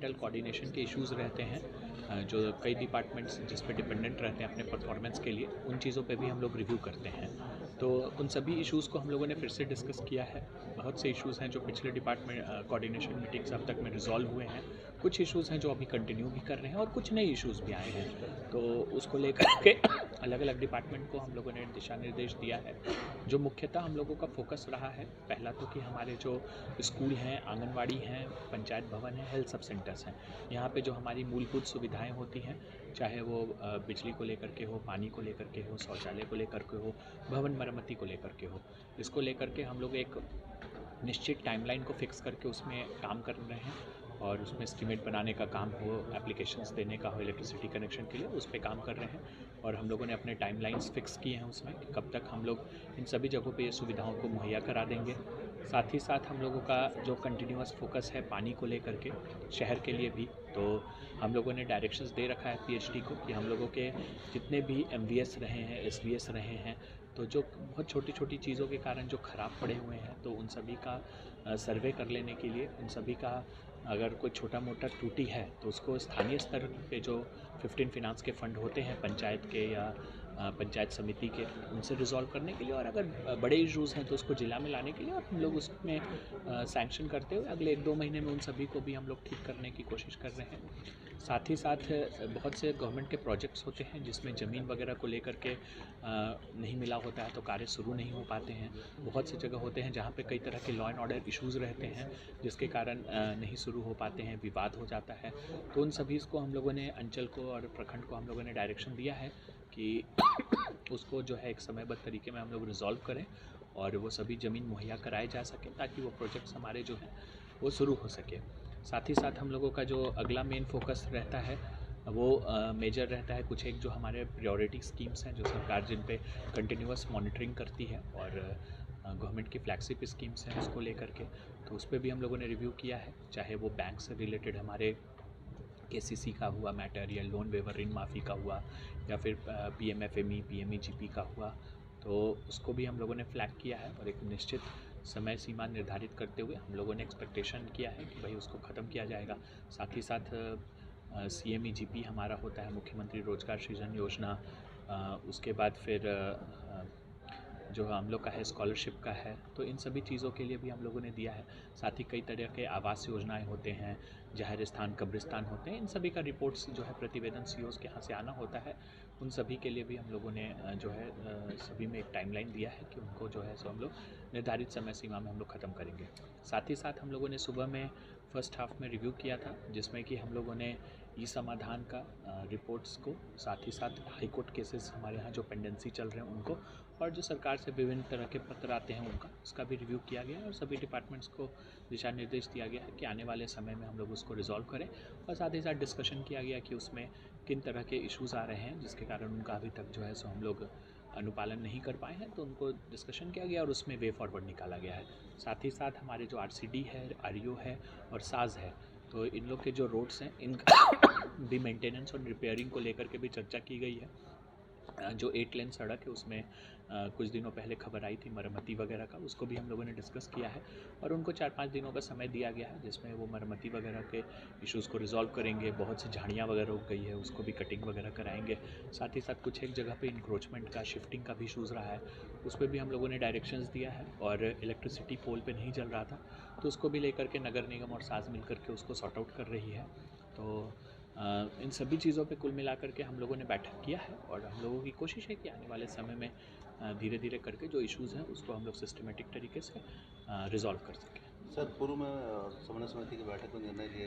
Departmental coordination के issues रहते हैं, जो कई डिपार्टमेंट्स जिस पे डिपेंडेंट रहते हैं अपने परफॉर्मेंस के लिए, उन चीज़ों पे भी हम लोग रिव्यू करते हैं। तो उन सभी इश्यूज़ को हम लोगों ने फिर से डिस्कस किया है। बहुत से इश्यूज़ हैं जो पिछले डिपार्टमेंट कोऑर्डिनेशन मीटिंग्स अब तक में रिजॉल्व हुए हैं, कुछ इश्यूज़ हैं जो अभी कंटिन्यू भी कर रहे हैं और कुछ नए इश्यूज़ भी आए हैं। तो उसको लेकर के अलग अलग डिपार्टमेंट को हम लोगों ने दिशा निर्देश दिया है। जो मुख्यतः हम लोगों का फोकस रहा है, पहला तो कि हमारे जो स्कूल हैं, आंगनवाड़ी हैं, पंचायत भवन है, हेल्थ सब सेंटर्स हैं, यहाँ पे जो हमारी मूलभूत सुविधाएं होती हैं, चाहे वो बिजली को लेकर के हो, पानी को लेकर के हो, शौचालय को लेकर के हो, भवन मरम्मती को लेकर के हो, इसको लेकर के हम लोग एक निश्चित टाइमलाइन को फिक्स करके उसमें काम कर रहे हैं और उसमें एस्टीमेट बनाने का काम हो, एप्लीकेशंस देने का हो इलेक्ट्रिसिटी कनेक्शन के लिए, उस पे काम कर रहे हैं। और हम लोगों ने अपने टाइमलाइंस फिक्स किए हैं उसमें कि कब तक हम लोग इन सभी जगहों पे ये सुविधाओं को मुहैया करा देंगे। साथ ही साथ हम लोगों का जो कंटिन्यूअस फोकस है पानी को लेकर के शहर के लिए भी, तो हम लोगों ने डायरेक्शंस दे रखा है पीएचडी को कि हम लोगों के जितने भी एमवीएस रहे हैं, एसवीएस रहे हैं, तो जो बहुत छोटी छोटी चीज़ों के कारण जो ख़राब पड़े हुए हैं, तो उन सभी का सर्वे कर लेने के लिए, उन सभी का अगर कोई छोटा मोटा त्रुटि है तो उसको स्थानीय स्तर पे जो 15 फिनांस के फंड होते हैं पंचायत के या पंचायत समिति के, उनसे रिजॉल्व करने के लिए, और अगर बड़े इश्यूज़ हैं तो उसको जिला में लाने के लिए, और हम लोग उसमें सैंक्शन करते हुए अगले 1-2 महीने में उन सभी को भी हम लोग ठीक करने की कोशिश कर रहे हैं। साथ ही साथ बहुत से गवर्नमेंट के प्रोजेक्ट्स होते हैं जिसमें ज़मीन वगैरह को लेकर के नहीं मिला होता है तो कार्य शुरू नहीं हो पाते हैं। बहुत सी जगह होते हैं जहाँ पे कई तरह के लॉ एंड ऑर्डर इश्यूज़ रहते हैं जिसके कारण नहीं शुरू हो पाते हैं, विवाद हो जाता है। तो उन सभी को हम लोगों ने अंचल को और प्रखंड को हम लोगों ने डायरेक्शन दिया है कि उसको जो है एक समयबद्ध तरीके में हम लोग रिजॉल्व करें और वो सभी ज़मीन मुहैया कराए जा सके ताकि वो प्रोजेक्ट्स हमारे जो हैं वो शुरू हो सके। साथ ही साथ हम लोगों का जो अगला मेन फोकस रहता है वो मेजर रहता है, कुछ एक जो हमारे प्रायोरिटी स्कीम्स हैं जो सरकार जिन पे कंटिन्यूअस मॉनिटरिंग करती है और गवर्नमेंट की फ्लैगशिप स्कीम्स हैं उसको लेकर के, तो उस पर भी हम लोगों ने रिव्यू किया है। चाहे वो बैंक से रिलेटेड हमारे केसीसी का हुआ मैटर या लोन वेवर ऋण माफ़ी का हुआ या फिर पीएमएफएमई पीएमईजीपी का हुआ, तो उसको भी हम लोगों ने फ्लैग किया है और एक निश्चित समय सीमा निर्धारित करते हुए हम लोगों ने एक्सपेक्टेशन किया है कि भाई उसको ख़त्म किया जाएगा। साथ ही साथ सीएमईजीपी हमारा होता है, मुख्यमंत्री रोजगार सृजन योजना, उसके बाद फिर जो हम लोग का है स्कॉलरशिप का है, तो इन सभी चीज़ों के लिए भी हम लोगों ने दिया है। साथ ही कई तरह के आवास योजनाएं होते हैं, जाहिर स्थान, कब्रिस्तान होते हैं, इन सभी का रिपोर्ट्स जो है प्रतिवेदन सीओज़ के यहाँ से आना होता है, उन सभी के लिए भी हम लोगों ने जो है सभी में एक टाइमलाइन दिया है कि उनको जो है सो हम लोग निर्धारित समय सीमा में हम लोग ख़त्म करेंगे। साथ ही साथ हम लोगों ने सुबह में फर्स्ट हाफ में रिव्यू किया था जिसमें कि हम लोगों ने ई समाधान का रिपोर्ट्स को, साथ ही साथ हाई कोर्ट केसेस हमारे यहाँ जो पेंडेंसी चल रहे हैं उनको, और जो सरकार से विभिन्न तरह के पत्र आते हैं उनका, उसका भी रिव्यू किया गया है और सभी डिपार्टमेंट्स को दिशा निर्देश दिया गया है कि आने वाले समय में हम लोग उसको रिजॉल्व करें। और साथ ही साथ डिस्कशन किया गया कि उसमें किन तरह के इश्यूज़ आ रहे हैं जिसके कारण उनका अभी तक जो है सो हम लोग अनुपालन नहीं कर पाए हैं, तो उनको डिस्कशन किया गया और उसमें वे फॉरवर्ड निकाला गया है। साथ ही साथ हमारे जो आरसीडी है, आरईओ है और साज है, तो इन लोग के जो रोड्स हैं इनका भी मेंटेनेंस और रिपेयरिंग को लेकर के भी चर्चा की गई है। जो 8 लेन सड़क है उसमें कुछ दिनों पहले खबर आई थी मरम्मती वगैरह का, उसको भी हम लोगों ने डिस्कस किया है और उनको 4-5 दिनों का समय दिया गया है जिसमें वो मरम्मती वगैरह के इश्यूज़ को रिजॉल्व करेंगे। बहुत सी झाड़ियाँ वगैरह उग गई है, उसको भी कटिंग वगैरह कराएंगे। साथ ही साथ कुछ एक जगह पे इंक्रोचमेंट का, शिफ्टिंग का भी इशूज़ रहा है, उस पर भी हम लोगों ने डायरेक्शंस दिया है। और इलेक्ट्रिसिटी पोल पे नहीं चल रहा था तो उसको भी लेकर के नगर निगम और साज मिल करके उसको सॉर्ट आउट कर रही है। तो इन सभी चीज़ों पे कुल मिलाकर के हम लोगों ने बैठक किया है और हम लोगों की कोशिश है कि आने वाले समय में धीरे धीरे करके जो इश्यूज़ हैं उसको हम लोग सिस्टमेटिक तरीके से रिजॉल्व कर सकें। सर, पूर्व में समन्वय समिति की बैठक में निर्णय लिया